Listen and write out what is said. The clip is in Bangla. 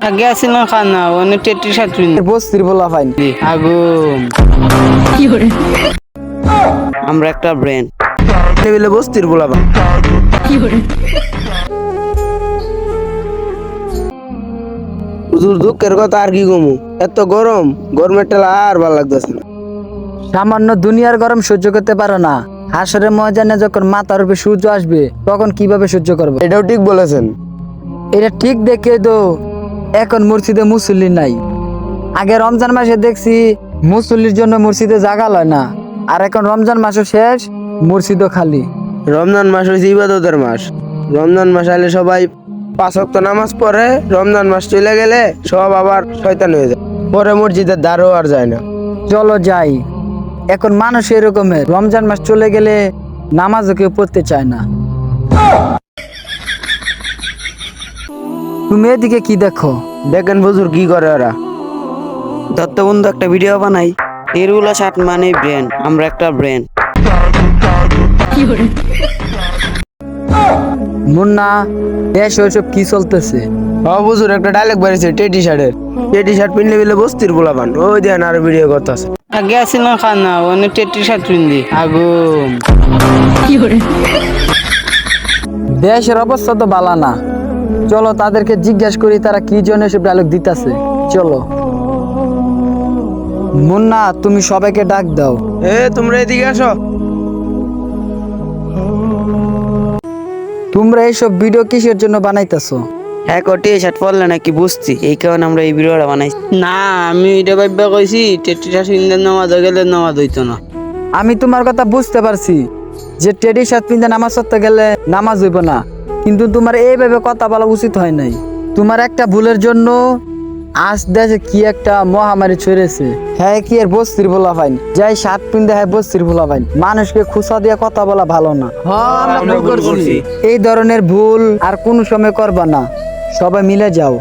আগে আসিল খানা অনেক টেট্রি সাতরিন বস্তির বলা ফাইন আগুন আমরা একটা ব্র্যান্ড টেবিলে বস্তির বলা ফাইন হুজুর দুঃখের কথা আর কি কমু, এত গরম, গরমের টেলা আর ভালো লাগতেছে না। সামান্য দুনিয়ার গরম সহ্য করতে পারো না, হাসরের ময়দানে যখন মাথার উপরে সূর্য আসবে তখন কিভাবে সহ্য করবে? এটাও ঠিক বলেছেন। এটা ঠিক দেখে তো এখন মসজিদে মুসল্লি নাই। আগে রমজান মাসে দেখছি মুসল্লির জন্য মসজিদে জায়গা লয় না, আর এখন রমজান মাসও শেষ, মসজিদও খালি। রমজান মাস হয়েছে ইবাদতের মাস। রমজান মাস আইলে সবাই 5 ওয়াক্ত নামাজ পড়ে, রমজান মাস চলে গেলে সব আবার শয়তান হয়ে যায়, পরে মসজিদের দ্বারও আর যায় না। চলো যাই, এখন মানুষ এরকমের, রমজান মাস চলে গেলে নামাজও কেউ পড়তে চায় না। তুমি এদিকে কি দেখো? দেখেন হুজুর কি করে ওরা। দত্ত বন্ধু একটা ভিডিও বানাই, এরগুলা শার্ট মানে ব্র্যান্ড, আমরা একটা ব্র্যান্ড। মুন্না, দেশ ওইসব কি চলতেছে? হুজুর একটা ডায়লগ বেরিয়েছে টেটি শার্টের, টেটি শার্ট পিনলে বিলে বস্তির বলা পান, ওই দেন আর ভিডিও করতেছে। আগে আসিল খানা অনেক টেট্রি সাতরিন আগুন দেশের অবস্থা তো বালা না, চলো তাদেরকে জিজ্ঞেস করি তারা কি জন্য এসব ডায়লগ দিতেছে। চলো মুন্না, তুমি সবাইকে ডাক দাও। তোমরা এদিকে আসো। তোমরা এইসব ভিডিও কিসের জন্য বানাইতেছো? হ্যাঁ টি শার্ট পরলে নাকি বুঝছি, এই কারণে আমরা এই ভিডিওটা বানাই। না আমি এটা ভাববা কইছি টেট্রি সাতরিন নামাজ গেলে নামাজ হইতো না। আমি তোমার কথা বুঝতে পারছি যে টেডি শার্ট পিন্ধে নামাজ পড়তে গেলে নামাজ হইব না, কিন্তু তোমার এইভাবে কথা বলা উচিত হয় নাই। তোমার একটা ভুলের জন্য আজ দেশে কি একটা মহামারী ছড়েছে। হ্যাঁ কি এর বস্তির বলা ফাইন, যাই শার্ট পিন্ধে হ্যাঁ বস্তির বলা ফাইন, মানুষকে খুশা দিয়ে কথা বলা ভালো না। আমরা ভুল করছি। এই ধরনের ভুল আর কোন সময় করবা না, সবাই মিলে যাও।